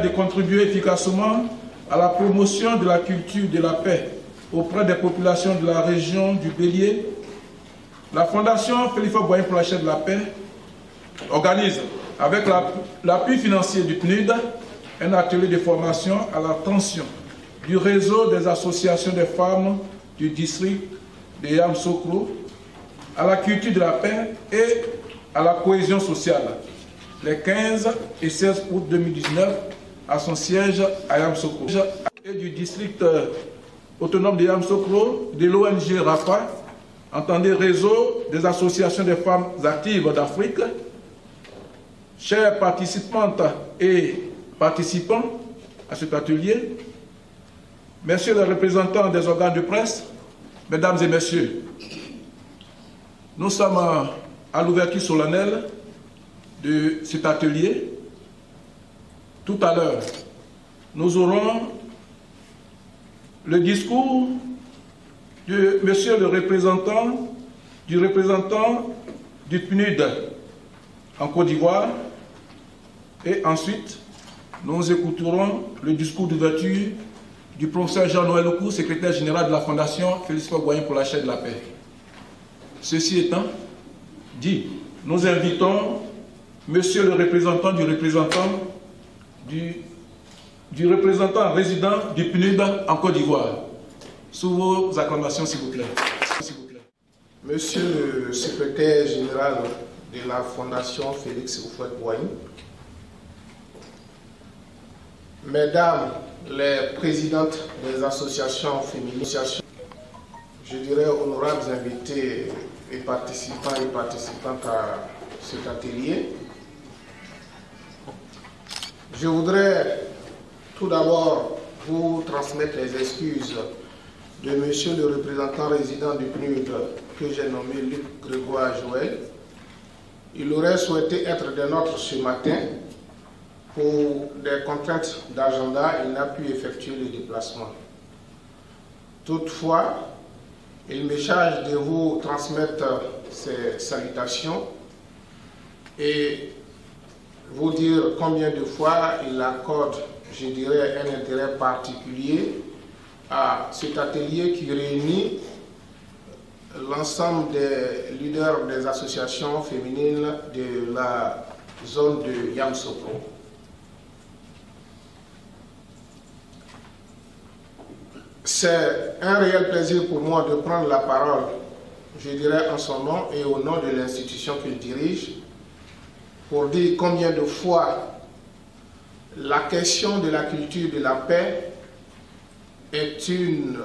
de contribuer efficacement à la promotion de la culture de la paix auprès des populations de la région du Bélier, la Fondation Félix Houphouët-Boigny pour la chaîne de la paix organise, avec l'appui financier du PNUD, un atelier de formation à l'attention du réseau des associations des femmes du district de Yamoussoukro, à la culture de la paix et à la cohésion sociale, les 15 et 16 août 2019, à son siège à Yamoussoukro, et du district autonome de Yamoussoukro, de l'ONG RAFA, entendez réseau des associations des femmes actives d'Afrique. Chers participantes et participants à cet atelier, messieurs les représentants des organes de presse, mesdames et messieurs, nous sommes à l'ouverture solennelle de cet atelier. Tout à l'heure, nous aurons le discours de monsieur le représentant du PNUD en Côte d'Ivoire, et ensuite nous écouterons le discours d'ouverture du professeur Jean-Noël Okou, secrétaire général de la Fondation Félix Houphouët-Boigny pour la chaîne de la paix. Ceci étant dit, nous invitons monsieur le représentant du représentant résident du PNUD en Côte d'Ivoire. Sous vos acclamations, s'il vous plaît. Monsieur le secrétaire général de la Fondation Félix Houphouët-Boigny, mesdames les présidentes des associations féminines, je dirais honorables invités et participants et participantes à cet atelier, je voudrais tout d'abord vous transmettre les excuses de monsieur le représentant résident du PNUD que j'ai nommé Luc Grégoire Joël. Il aurait souhaité être des nôtres ce matin. Pour des contraintes d'agenda, il n'a pu effectuer le déplacement. Toutefois, il me charge de vous transmettre ses salutations et vous dire combien de fois il accorde, je dirais, un intérêt particulier à cet atelier qui réunit l'ensemble des leaders des associations féminines de la zone de Yamoussoukro. C'est un réel plaisir pour moi de prendre la parole, je dirais en son nom et au nom de l'institution qu'il dirige, pour dire combien de fois la question de la culture de la paix est une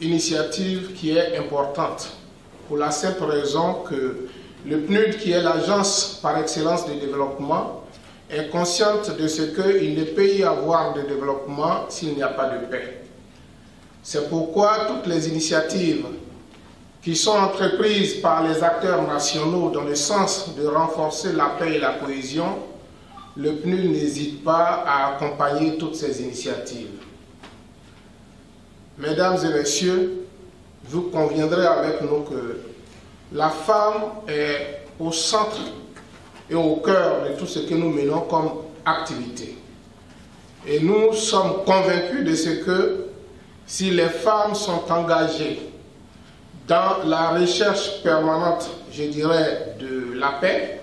initiative qui est importante, pour la simple raison que le PNUD, qui est l'agence par excellence de développement, est consciente de ce qu'il ne peut y avoir de développement s'il n'y a pas de paix. C'est pourquoi toutes les initiatives qui sont entreprises par les acteurs nationaux dans le sens de renforcer la paix et la cohésion, le PNUD n'hésite pas à accompagner toutes ces initiatives. Mesdames et messieurs, vous conviendrez avec nous que la femme est au centre et au cœur de tout ce que nous menons comme activité. Et nous sommes convaincus de ce que si les femmes sont engagées dans la recherche permanente, je dirais, de la paix,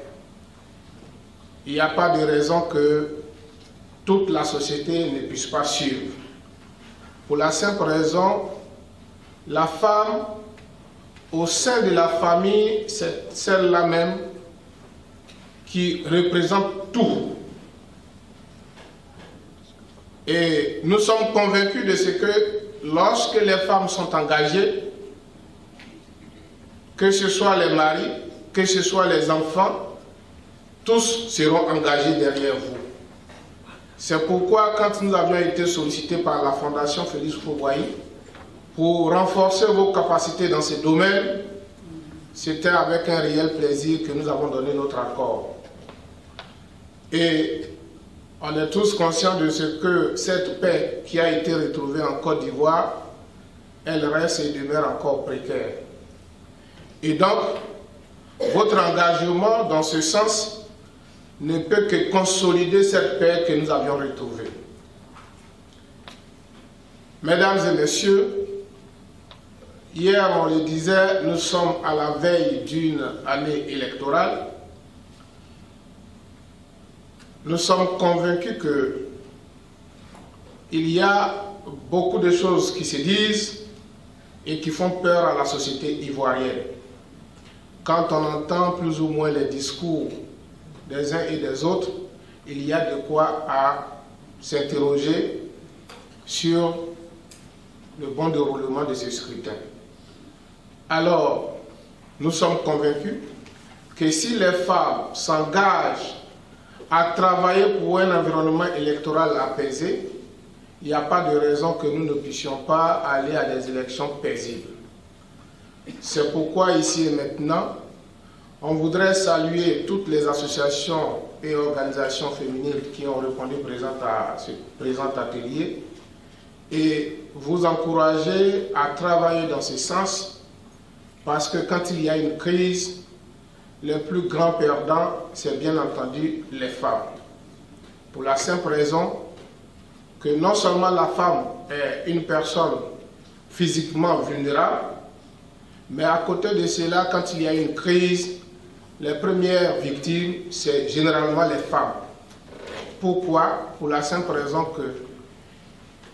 il n'y a pas de raison que toute la société ne puisse pas suivre. Pour la simple raison, la femme, au sein de la famille, c'est celle-là même qui représente tout. Et nous sommes convaincus de ce que lorsque les femmes sont engagées, que ce soit les maris, que ce soit les enfants, tous seront engagés derrière vous. C'est pourquoi quand nous avions été sollicités par la Fondation Félix Houphouët-Boigny pour renforcer vos capacités dans ce domaine, c'était avec un réel plaisir que nous avons donné notre accord. Et on est tous conscients de ce que cette paix qui a été retrouvée en Côte d'Ivoire, elle reste et demeure encore précaire. Et donc, votre engagement dans ce sens ne peut que consolider cette paix que nous avions retrouvée. Mesdames et messieurs, hier on le disait, nous sommes à la veille d'une année électorale. Nous sommes convaincus qu'il y a beaucoup de choses qui se disent et qui font peur à la société ivoirienne. Quand on entend plus ou moins les discours des uns et des autres, il y a de quoi à s'interroger sur le bon déroulement de ce scrutin. Alors, nous sommes convaincus que si les femmes s'engagent à travailler pour un environnement électoral apaisé, il n'y a pas de raison que nous ne puissions pas aller à des élections paisibles. C'est pourquoi ici et maintenant, on voudrait saluer toutes les associations et organisations féminines qui ont répondu présentes à ce présent atelier et vous encourager à travailler dans ce sens parce que quand il y a une crise, les plus grands perdants, c'est bien entendu les femmes. Pour la simple raison que non seulement la femme est une personne physiquement vulnérable, mais à côté de cela, quand il y a une crise, les premières victimes, c'est généralement les femmes. Pourquoi? Pour la simple raison que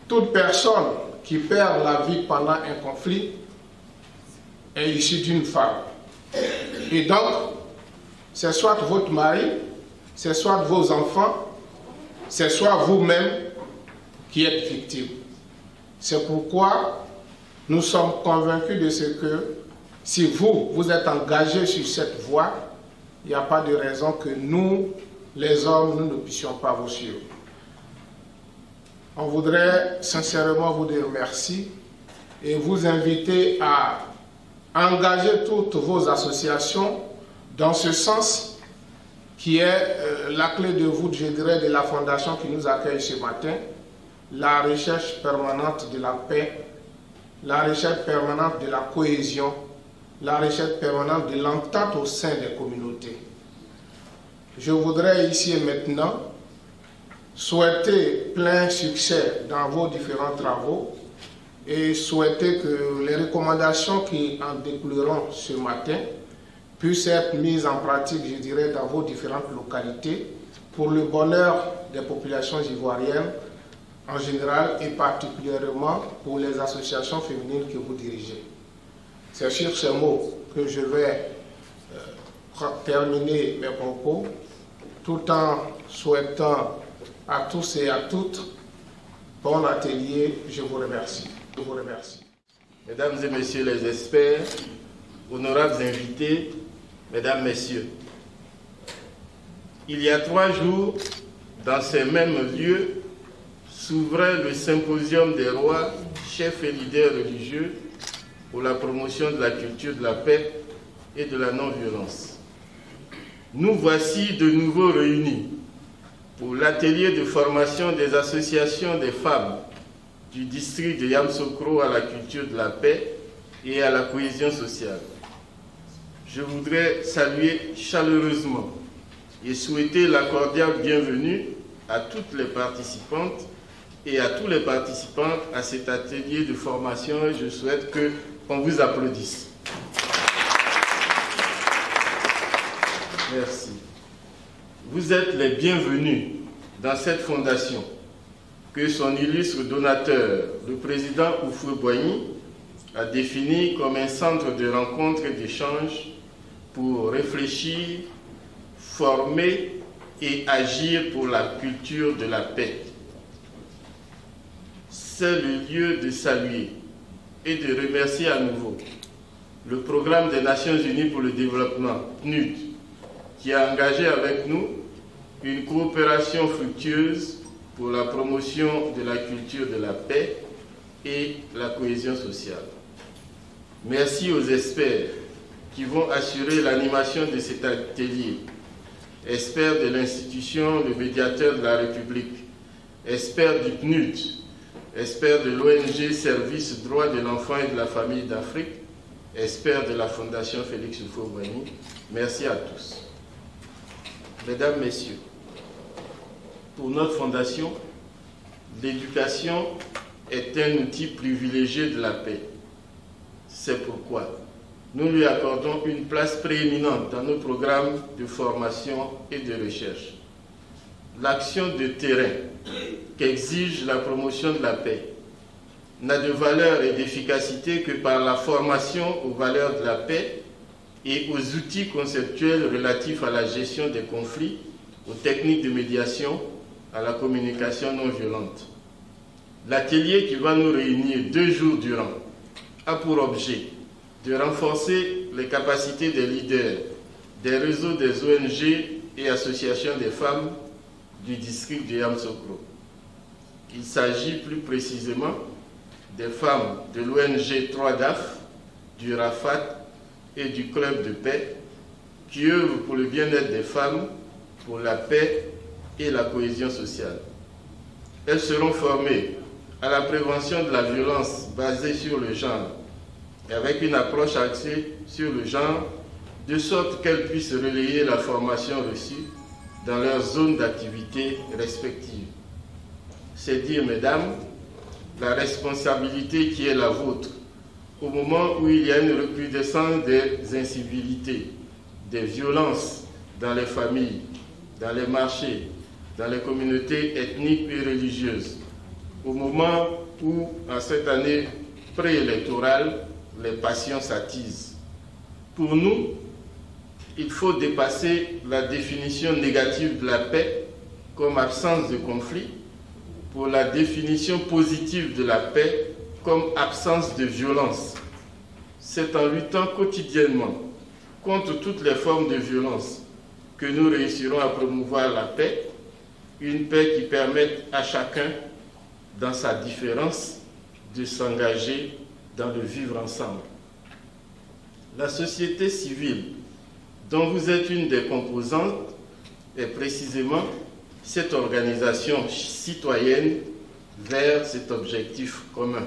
toute personne qui perd la vie pendant un conflit est issue d'une femme. Et donc, c'est soit votre mari, c'est soit vos enfants, c'est soit vous-même qui êtes victime. C'est pourquoi nous sommes convaincus de ce que si vous êtes engagés sur cette voie, il n'y a pas de raison que nous, les hommes, nous ne puissions pas vous suivre. On voudrait sincèrement vous dire merci et vous inviter à engager toutes vos associations dans ce sens qui est la clé de voûte, je dirais, de la fondation qui nous accueille ce matin, la recherche permanente de la paix, la recherche permanente de la cohésion, la recherche permanente de l'entente au sein des communautés. Je voudrais ici et maintenant souhaiter plein succès dans vos différents travaux et souhaiter que les recommandations qui en découleront ce matin puissent être mises en pratique, je dirais, dans vos différentes localités pour le bonheur des populations ivoiriennes en général et particulièrement pour les associations féminines que vous dirigez. C'est sur ces mots que je vais terminer mes propos tout en souhaitant à tous et à toutes bon atelier. Je vous remercie. Je vous remercie. Mesdames et messieurs les experts, honorables invités, mesdames, messieurs, il y a 3 jours, dans ces mêmes lieux, s'ouvrait le symposium des rois, chefs et leaders religieux pour la promotion de la culture de la paix et de la non-violence. Nous voici de nouveau réunis pour l'atelier de formation des associations des femmes du district de Yamoussoukro à la culture de la paix et à la cohésion sociale. Je voudrais saluer chaleureusement et souhaiter la cordiale bienvenue à toutes les participantes et à tous les participants à cet atelier de formation. Je souhaite qu'on vous applaudisse. Merci. Vous êtes les bienvenus dans cette fondation que son illustre donateur, le président Houphouët-Boigny, a défini comme un centre de rencontre et d'échange pour réfléchir, former et agir pour la culture de la paix. C'est le lieu de saluer et de remercier à nouveau le Programme des Nations Unies pour le développement, PNUD, qui a engagé avec nous une coopération fructueuse pour la promotion de la culture de la paix et la cohésion sociale. Merci aux experts qui vont assurer l'animation de cet atelier. Experts de l'institution, le médiateur de la République, experts du PNUD, experts de l'ONG Service Droits de l'Enfant et de la Famille d'Afrique, experts de la Fondation Félix Houphouët-Boigny. Merci à tous. Mesdames, Messieurs, pour notre fondation, l'éducation est un outil privilégié de la paix. C'est pourquoi nous lui accordons une place prééminente dans nos programmes de formation et de recherche. L'action de terrain qu'exige la promotion de la paix n'a de valeur et d'efficacité que par la formation aux valeurs de la paix et aux outils conceptuels relatifs à la gestion des conflits, aux techniques de médiation, à la communication non violente. L'atelier qui va nous réunir 2 jours durant a pour objet de renforcer les capacités des leaders, des réseaux des ONG et associations des femmes du district de Yamoussoukro. Il s'agit plus précisément des femmes de l'ONG 3DAF, du RAFAT et du Club de paix qui œuvrent pour le bien-être des femmes, pour la paix et la cohésion sociale. Elles seront formées à la prévention de la violence basée sur le genre et avec une approche axée sur le genre, de sorte qu'elles puissent relayer la formation reçue dans leurs zones d'activité respectives. C'est dire, mesdames, la responsabilité qui est la vôtre au moment où il y a une recrudescence des incivilités, des violences dans les familles, dans les marchés, dans les communautés ethniques et religieuses, au moment où, en cette année préélectorale, les passions s'attisent. Pour nous, il faut dépasser la définition négative de la paix comme absence de conflit pour la définition positive de la paix comme absence de violence. C'est en luttant quotidiennement contre toutes les formes de violence que nous réussirons à promouvoir la paix, une paix qui permette à chacun, dans sa différence, de s'engager dans le vivre ensemble. La société civile, dont vous êtes une des composantes, est précisément cette organisation citoyenne vers cet objectif commun.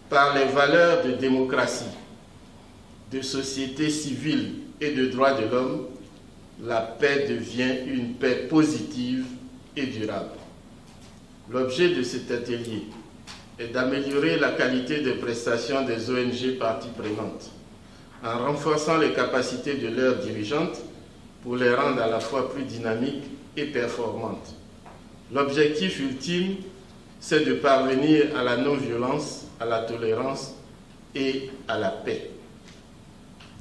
Par les valeurs de démocratie, de société civile et de droits de l'homme, la paix devient une paix positive et durable. L'objet de cet atelier est d'améliorer la qualité des prestations des ONG parties prenantes, en renforçant les capacités de leurs dirigeantes pour les rendre à la fois plus dynamiques et performantes. L'objectif ultime, c'est de parvenir à la non-violence, à la tolérance et à la paix.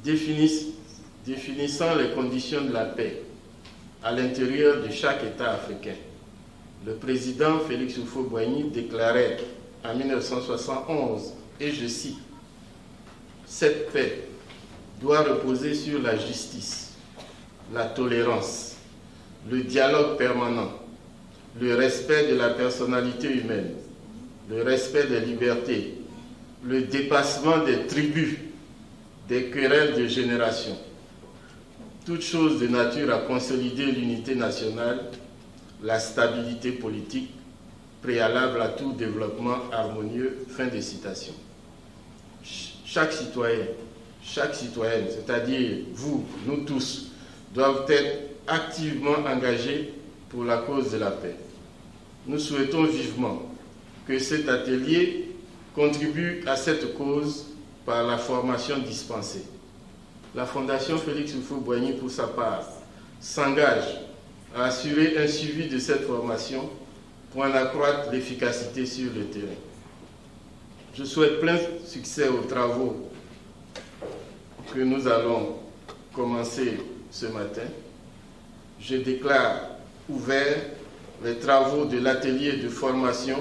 Définissant les conditions de la paix à l'intérieur de chaque État africain, le président Félix Houphouët-Boigny déclarait en 1971, et je cite, « Cette paix doit reposer sur la justice, la tolérance, le dialogue permanent, le respect de la personnalité humaine, le respect des libertés, le dépassement des tribus, des querelles de génération, toute chose de nature à consolider l'unité nationale, la stabilité politique, préalable à tout développement harmonieux. » Fin de citation. Chaque citoyen, chaque citoyenne, c'est-à-dire vous, nous tous, doivent être activement engagés pour la cause de la paix. Nous souhaitons vivement que cet atelier contribue à cette cause par la formation dispensée. La Fondation Félix Houphouët-Boigny, pour sa part, s'engage à assurer un suivi de cette formation pour en accroître l'efficacité sur le terrain. Je souhaite plein succès aux travaux que nous allons commencer ce matin. Je déclare ouverts les travaux de l'atelier de formation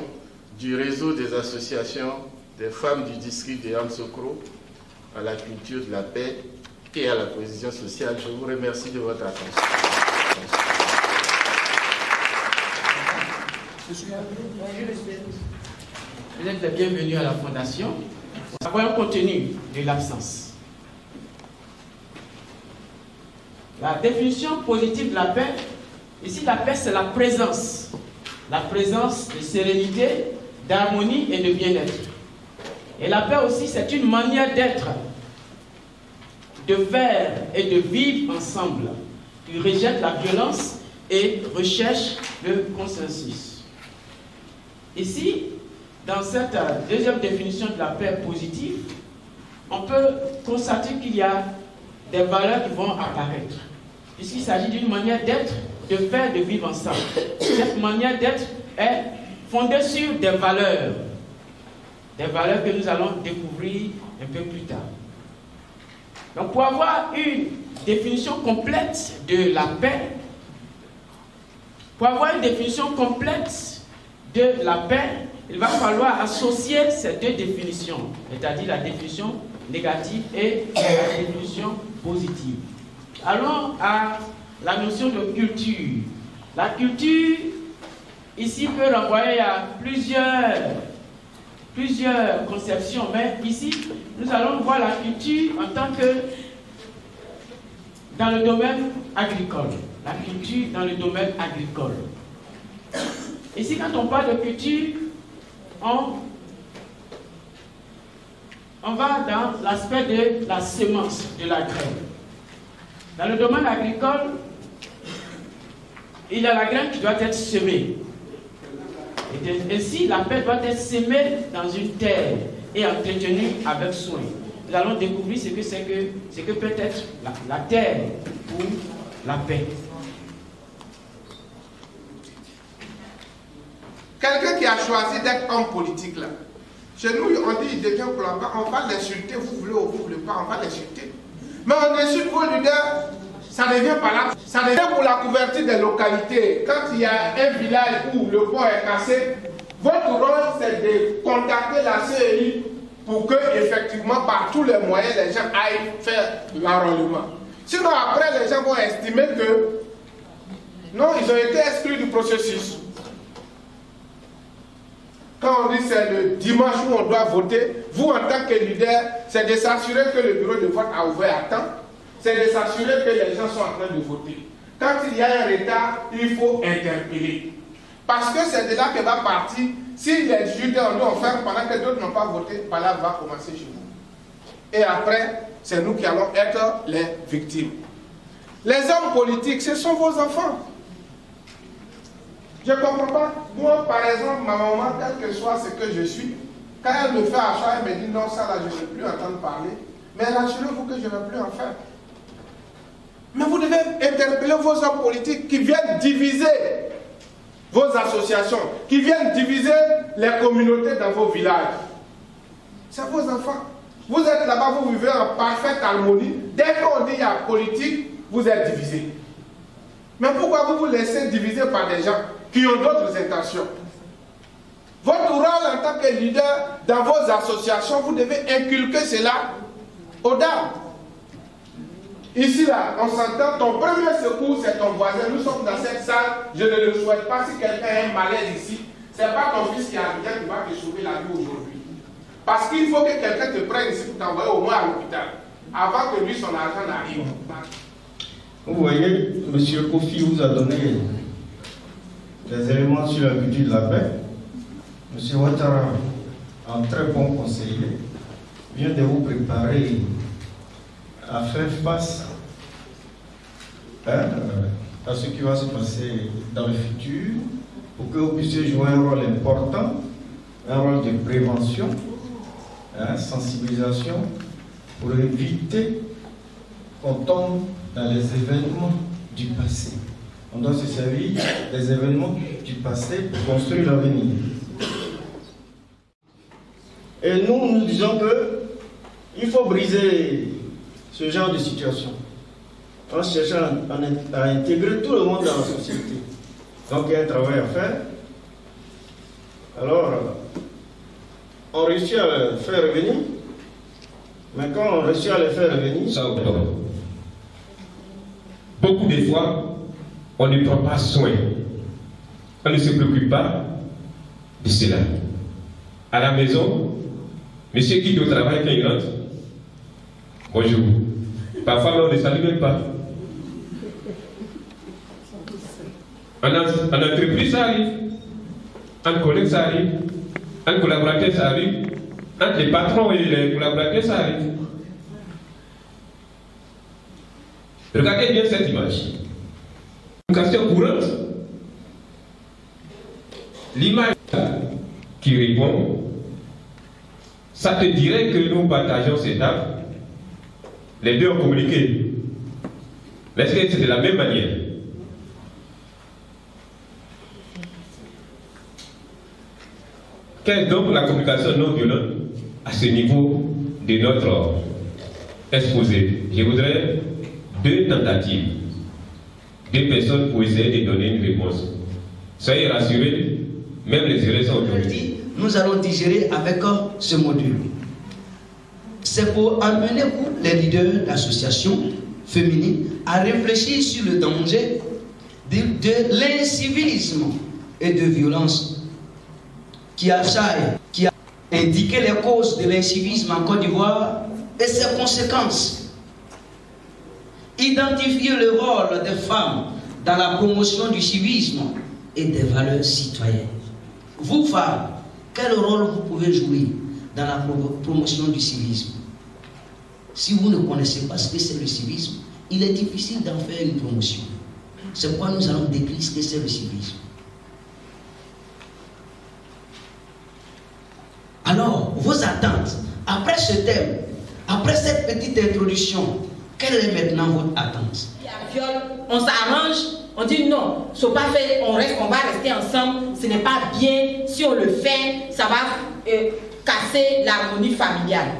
du réseau des associations des femmes du district de Yamoussoukro à la culture de la paix et à la cohésion sociale. Je vous remercie de votre attention. Vous êtes les bienvenus à la Fondation. Voyons contenu de l'absence. La définition positive de la paix, ici la paix c'est la présence de sérénité, d'harmonie et de bien-être. Et la paix aussi c'est une manière d'être, de faire et de vivre ensemble qui rejette la violence et recherche le consensus. Ici, dans cette deuxième définition de la paix positive, on peut constater qu'il y a des valeurs qui vont apparaître. Puisqu'il s'agit d'une manière d'être, de faire, de vivre ensemble. Cette manière d'être est fondée sur des valeurs que nous allons découvrir un peu plus tard. Donc pour avoir une définition complète de la paix, il va falloir associer ces deux définitions, c'est-à-dire la définition négative et la définition positive. Allons à la notion de culture. La culture, ici, peut renvoyer à plusieurs conceptions, mais ici, nous allons voir la culture en tant que dans le domaine agricole. La culture dans le domaine agricole. Ici, quand on parle de culture, on va dans l'aspect de la semence, de la graine. Dans le domaine agricole, il y a la graine qui doit être semée. Et ainsi, la paix doit être semée dans une terre et entretenue avec soin. Nous allons découvrir ce que peut être la terre pour la paix. Quelqu'un qui a choisi d'être homme politique là, chez nous on dit quelqu'un on va l'insulter, vous voulez ou vous voulez pas, on va l'insulter. Mais on insulte vos leaders, ça devient pas là. Ça devient pour la couverture des localités. Quand il y a un village où le pont est cassé, votre rôle c'est de contacter la CEI pour que effectivement par tous les moyens les gens aillent faire l'enrôlement. Sinon après les gens vont estimer que non, ils ont été exclus du processus. Quand on dit c'est le dimanche où on doit voter, vous en tant que leader, c'est de s'assurer que le bureau de vote a ouvert à temps, c'est de s'assurer que les gens sont en train de voter. Quand il y a un retard, il faut interpeller. Parce que c'est de là que va partir, si les juges ont fait pendant que d'autres n'ont pas voté, par là va commencer chez vous. Et après, c'est nous qui allons être les victimes. Les hommes politiques, ce sont vos enfants. Je ne comprends pas. Moi, par exemple, ma maman, quel que soit ce que je suis, quand elle me fait asseoir, elle me dit non, ça là, je ne veux plus entendre parler. Mais rassurez-vous que je ne vais plus en faire. Mais vous devez interpeller vos hommes politiques qui viennent diviser vos associations, qui viennent diviser les communautés dans vos villages. C'est vos enfants. Vous êtes là-bas, vous vivez en parfaite harmonie. Dès qu'on dit il y a politique, vous êtes divisés. Mais pourquoi vous vous laissez diviser par des gens qui ont d'autres intentions? Votre rôle en tant que leader dans vos associations, vous devez inculquer cela aux dames. Ici, là, on s'entend, ton premier secours, c'est ton voisin. Nous sommes dans cette salle, je ne le souhaite pas. Si quelqu'un a un malaise ici, ce n'est pas ton fils qui a bien qui va te sauver la vie aujourd'hui. Parce qu'il faut que quelqu'un te prenne ici pour t'envoyer au moins à l'hôpital, avant que lui, son argent n'arrive. Vous voyez, M. Kofi vous a donné des éléments sur la culture de la paix. M. Ouattara, un très bon conseiller, vient de vous préparer à faire face à ce qui va se passer dans le futur pour que vous puissiez jouer un rôle important, un rôle de prévention, sensibilisation, pour éviter qu'on tombe dans les événements du passé. On doit se servir des événements du passé pour construire l'avenir. Et nous disons qu'il faut briser ce genre de situation en cherchant à intégrer tout le monde dans la société. Donc il y a un travail à faire. Alors, on réussit à le faire revenir, mais quand on réussit à le faire revenir, ça octobre. Beaucoup de fois, on ne prend pas soin. On ne se préoccupe pas de cela. À la maison, monsieur quitte au travail quand il rentre. Bonjour. Parfois, on ne salue même pas. En entreprise, ça arrive. En collègue, ça arrive. En collaborateur, ça arrive. Entre les patrons et les collaborateurs, ça arrive. Regardez bien cette image. communication courante, l'image qui répond, ça te dirait que nous partageons cette âme. Les deux ont communiqué. Mais est-ce que c'est de la même manière? Quelle est donc la communication non violente à ce niveau de notre exposé? Je voudrais 2 tentatives. 2 personnes pour essayer de donner une réponse. Soyez rassurés, même les erreurs sont aujourd'hui. Nous allons digérer avec ce module. C'est pour amener vous, les leaders d'associations féminines, à réfléchir sur le danger de l'incivisme et de violence qui assaille, qui a indiqué les causes de l'incivisme en Côte d'Ivoire et ses conséquences. Identifier le rôle des femmes dans la promotion du civisme et des valeurs citoyennes. Vous, femmes, quel rôle vous pouvez jouer dans la promotion du civisme? Si vous ne connaissez pas ce que c'est le civisme, il est difficile d'en faire une promotion. C'est pourquoi nous allons décrire ce que c'est le civisme. Alors, vos attentes, après ce thème, après cette petite introduction, quelle est maintenant votre attente? On s'arrange, on dit non, pas fait, on va rester ensemble, ce n'est pas bien, si on le fait, ça va casser l'harmonie familiale.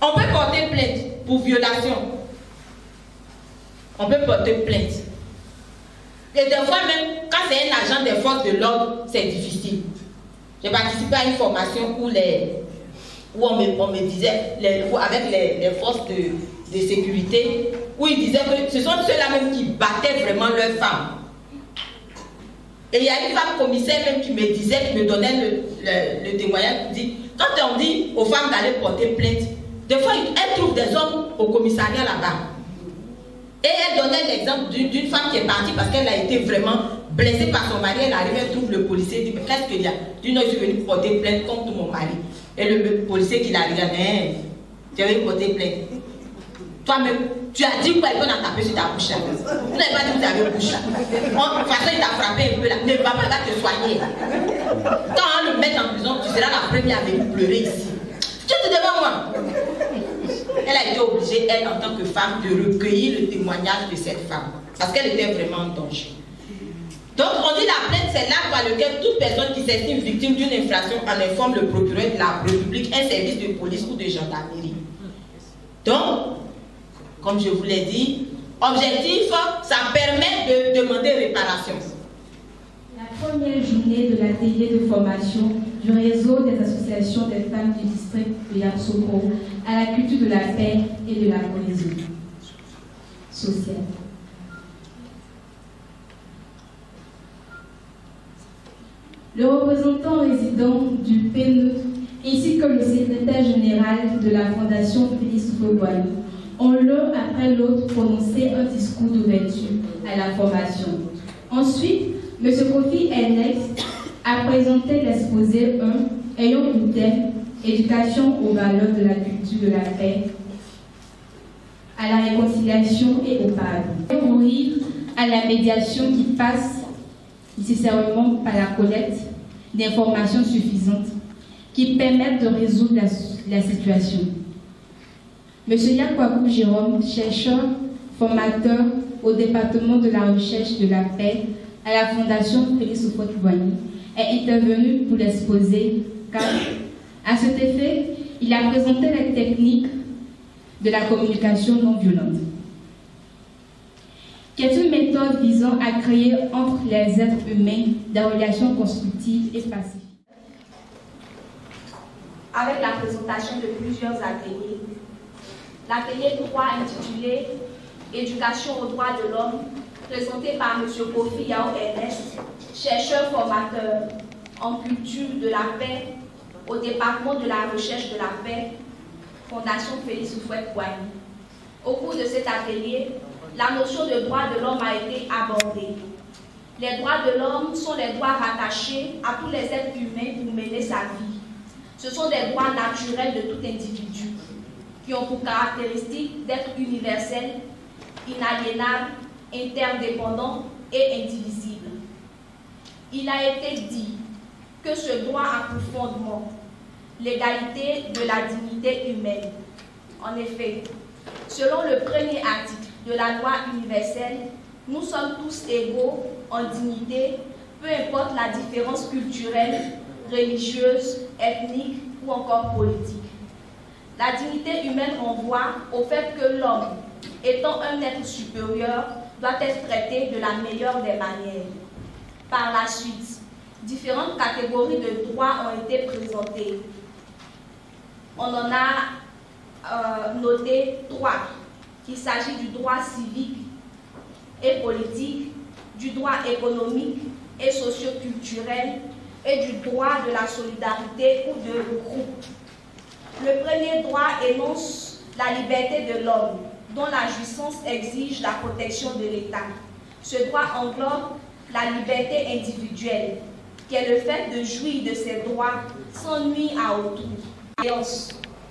On peut porter plainte pour violation. On peut porter plainte. Et des fois même, quand c'est un agent des forces de l'ordre, c'est difficile. J'ai participé à une formation où on me disait, avec les forces de sécurité, où ils disaient que ce sont ceux-là même qui battaient vraiment leurs femmes. Et il y a une femme commissaire même qui me disait, qui me donnait le témoignage, qui dit, quand on dit aux femmes d'aller porter plainte, des fois elles trouvent des hommes au commissariat là-bas. Et elle donnait l'exemple d'une femme qui est partie parce qu'elle a été vraiment blessée par son mari. Elle arrive, elle trouve le policier, dit, mais qu'est-ce qu'il y a? Du non, je suis venue porter plainte contre mon mari. Et le policier qui l'a regardé, tu es venu porter plainte. Toi-même, tu as dit quoi? Il peut en taper sur ta bouche. Vous n'avez pas dit que vous avez une bouche. De toute façon, il t'a frappé un peu là. Ne va pas te soigner. Quand on le met en prison, tu seras la première à venir pleurer ici. Tu es devant moi. Elle a été obligée, elle, en tant que femme, de recueillir le témoignage de cette femme. Parce qu'elle était vraiment en danger. Donc, on dit la plainte, c'est l'acte par lequel toute personne qui s'estime victime d'une infraction en informe le procureur de la République, un service de police ou de gendarmerie. Donc, comme je vous l'ai dit, objectif, ça permet de demander réparation. La première journée de l'atelier de formation du réseau des associations des femmes du district de Yamoussoukro à la culture de la paix et de la cohésion sociale. Le représentant résident du PNUD ainsi que le secrétaire général de la Fondation Félix Houphouët-Boigny ont l'un après l'autre prononcé un discours d'ouverture à la formation. Ensuite, M. Kofi Ernest a présenté l'exposé 1 ayant pour thème éducation aux valeurs de la culture de la paix, à la réconciliation et au pardon. Mourir à la médiation qui passe nécessairement par la collecte d'informations suffisantes qui permettent de résoudre la situation. M. Yakwabou Jérôme, chercheur, formateur au département de la recherche de la paix à la Fondation Félix Houphouët-Boigny, est intervenu pour l'exposer car, à cet effet, il a présenté les techniques de la communication non violente, qui est une méthode visant à créer entre les êtres humains des relations constructives et pacifiques. Avec la présentation de plusieurs ateliers, l'atelier 3 intitulé Éducation aux droits de l'homme, présenté par M. Kofi Yao Ernest, chercheur formateur en culture de la paix au département de la recherche de la paix, Fondation Félix Houphouët-Boigny. Au cours de cet atelier, la notion de droit de l'homme a été abordée. Les droits de l'homme sont les droits rattachés à tous les êtres humains pour mener sa vie. Ce sont des droits naturels de tout individu qui ont pour caractéristique d'être universels, inaliénables interdépendant et indivisible. Il a été dit que ce droit a pour fondement l'égalité de la dignité humaine. En effet, selon le premier article de la loi universelle, nous sommes tous égaux en dignité, peu importe la différence culturelle, religieuse, ethnique ou encore politique. La dignité humaine renvoie au fait que l'homme, étant un être supérieur, doit être traité de la meilleure des manières. Par la suite, différentes catégories de droits ont été présentées. On en a noté 3. Il s'agit du droit civique et politique, du droit économique et socio-culturel et du droit de la solidarité ou de groupe. Le premier droit énonce la liberté de l'homme, dont la jouissance exige la protection de l'État. Ce droit englobe la liberté individuelle, qui est le fait de jouir de ses droits sans nuire à autrui,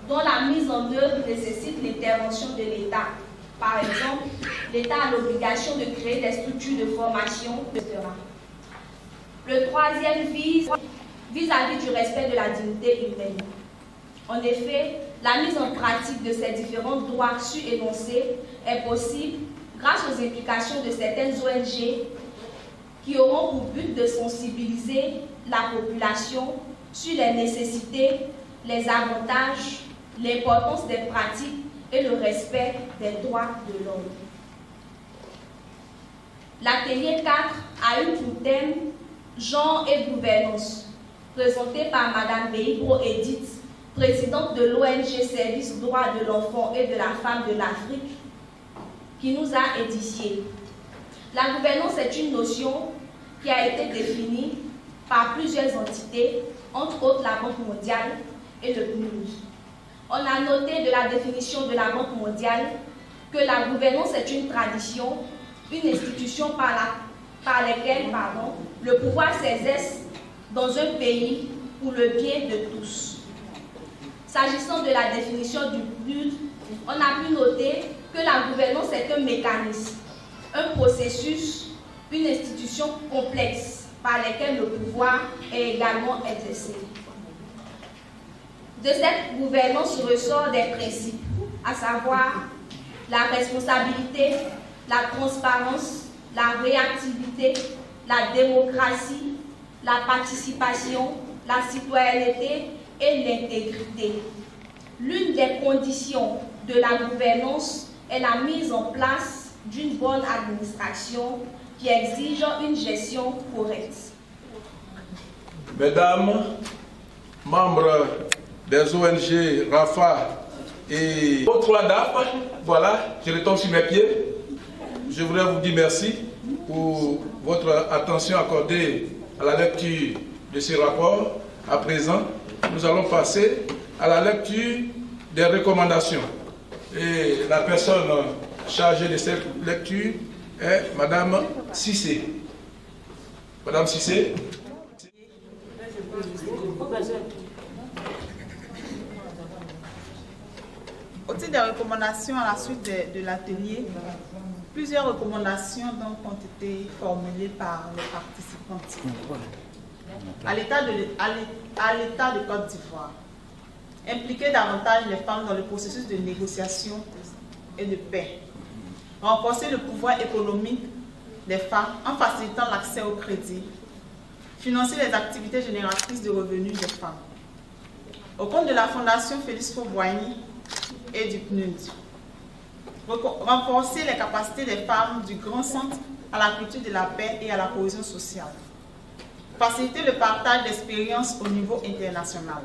dont la mise en œuvre nécessite l'intervention de l'État. Par exemple, l'État a l'obligation de créer des structures de formation, etc. Le troisième vis-à-vis du respect de la dignité humaine. En effet, la mise en pratique de ces différents droits su-énoncés est possible grâce aux implications de certaines ONG qui auront pour but de sensibiliser la population sur les nécessités, les avantages, l'importance des pratiques et le respect des droits de l'homme. L'atelier 4 a eu pour thème Genre et gouvernance, présenté par Mme Beibro Edith, présidente de l'ONG Service Droits de l'enfant et de la femme de l'Afrique, qui nous a édifiés. La gouvernance est une notion qui a été définie par plusieurs entités, entre autres la Banque mondiale et le PNUD. On a noté de la définition de la Banque mondiale que la gouvernance est une tradition, une institution par laquelle le pouvoir s'exerce dans un pays pour le bien de tous. S'agissant de la définition du PNUD, on a pu noter que la gouvernance est un mécanisme, un processus, une institution complexe par laquelle le pouvoir est également exercé. De cette gouvernance ressort des principes, à savoir la responsabilité, la transparence, la réactivité, la démocratie, la participation, la citoyenneté et l'intégrité. L'une des conditions de la gouvernance est la mise en place d'une bonne administration qui exige une gestion correcte. Mesdames, membres des ONG, RAFA et autres LADAP, voilà, je retombe sur mes pieds. Je voudrais vous dire merci pour votre attention accordée à la lecture de ces rapports. À présent, nous allons passer à la lecture des recommandations. Et la personne chargée de cette lecture est Madame Cissé. Madame Cissé. Au titre des recommandations à la suite de l'atelier, plusieurs recommandations donc ont été formulées par les participants. À l'État de Côte d'Ivoire, impliquer davantage les femmes dans le processus de négociation et de paix, renforcer le pouvoir économique des femmes en facilitant l'accès au crédit, financer les activités génératrices de revenus des femmes. Au compte de la Fondation Félix Faure-Boigny et du PNUD, renforcer les capacités des femmes du Grand Centre à la culture de la paix et à la cohésion sociale, faciliter le partage d'expériences au niveau international,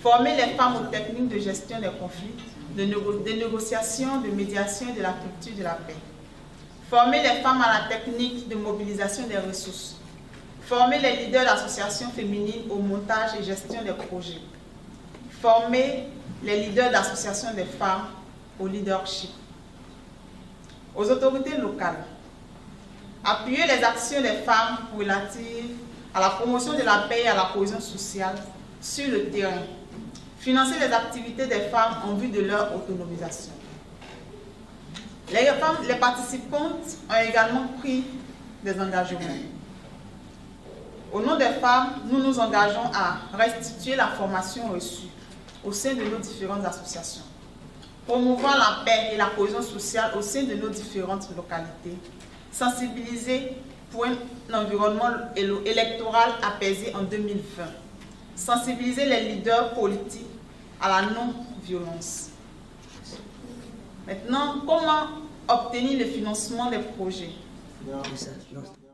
former les femmes aux techniques de gestion des conflits, de négociation, de médiation et de la culture de la paix, former les femmes à la technique de mobilisation des ressources, former les leaders d'associations féminines au montage et gestion des projets, former les leaders d'associations des femmes au leadership. Aux autorités locales, appuyer les actions des femmes relatives à la promotion de la paix et à la cohésion sociale sur le terrain, financer les activités des femmes en vue de leur autonomisation. Les participantes ont également pris des engagements. Au nom des femmes, nous nous engageons à restituer la formation reçue au sein de nos différentes associations, promouvoir la paix et la cohésion sociale au sein de nos différentes localités, sensibiliser pour un environnement électoral apaisé en 2020, sensibiliser les leaders politiques à la non-violence. Maintenant, comment obtenir le financement des projets?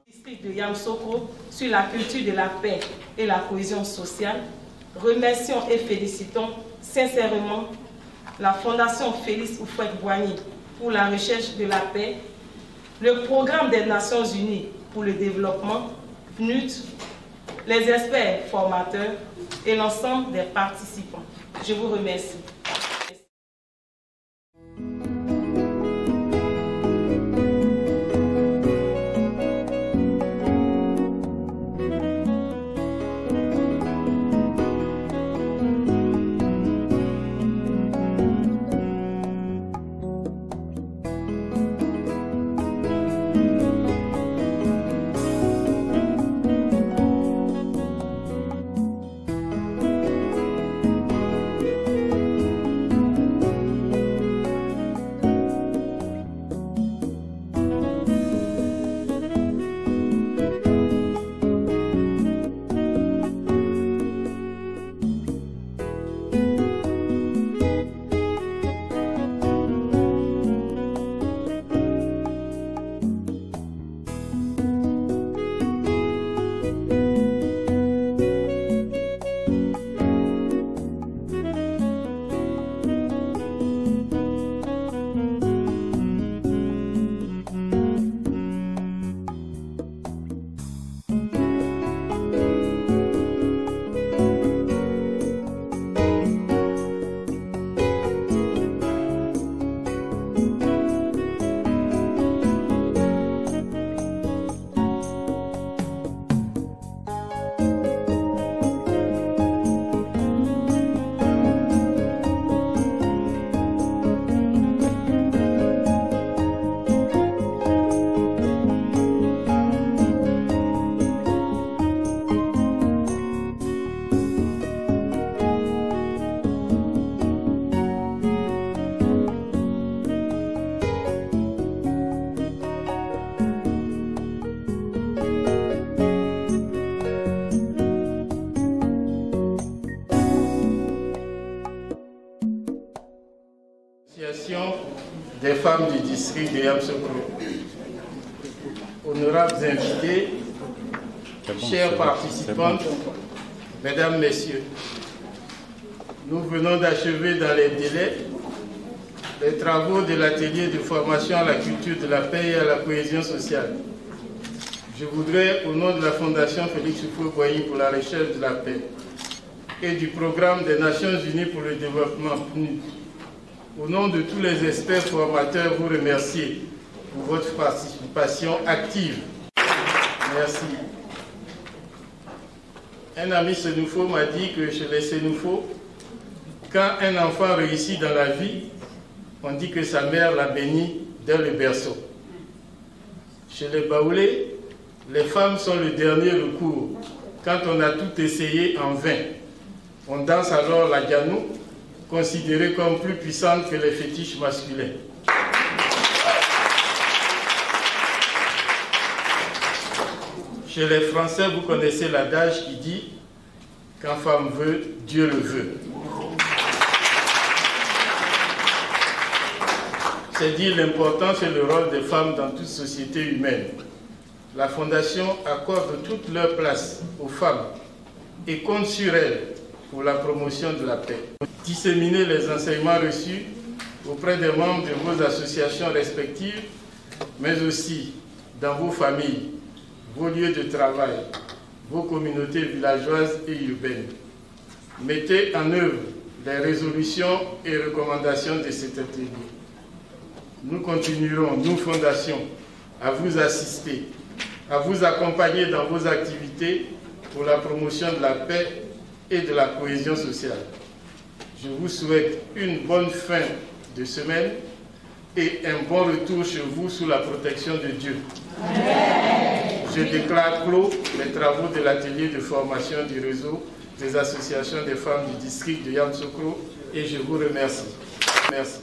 District de Yamoussoukro sur la culture de la paix et la cohésion sociale, remercions et félicitons sincèrement la Fondation Félix Houphouët-Boigny pour la recherche de la paix, le Programme des Nations Unies pour le développement, PNUD, les experts formateurs et l'ensemble des participants. Je vous remercie. Des femmes du district de Yamoussoukro. Honorables invités, chers participantes, mesdames, messieurs, nous venons d'achever dans les délais les travaux de l'atelier de formation à la culture de la paix et à la cohésion sociale. Je voudrais, au nom de la Fondation Félix Houphouët-Boigny pour la recherche de la paix et du Programme des Nations Unies pour le développement, PNUD, au nom de tous les experts formateurs, vous remercier pour votre participation active. Merci. Un ami Sénoufo m'a dit que chez les Sénoufo, quand un enfant réussit dans la vie, on dit que sa mère l'a béni dès le berceau. Chez les Baoulés, les femmes sont le dernier recours. Quand on a tout essayé en vain, on danse alors la ganou, considérée comme plus puissante que les fétiches masculins. Chez les Français, vous connaissez l'adage qui dit « Quand femme veut, Dieu le veut ». C'est dire l'importance et le rôle des femmes dans toute société humaine. La Fondation accorde toute leur place aux femmes et compte sur elles pour la promotion de la paix. Disséminer les enseignements reçus auprès des membres de vos associations respectives, mais aussi dans vos familles, vos lieux de travail, vos communautés villageoises et urbaines. Mettez en œuvre les résolutions et recommandations de cet atelier. Nous continuerons, nous, Fondation, à vous assister, à vous accompagner dans vos activités pour la promotion de la paix et de la cohésion sociale. Je vous souhaite une bonne fin de semaine et un bon retour chez vous sous la protection de Dieu. Amen. Je déclare clos les travaux de l'atelier de formation du réseau des associations des femmes du district de Yamoussoukro et je vous remercie. Merci.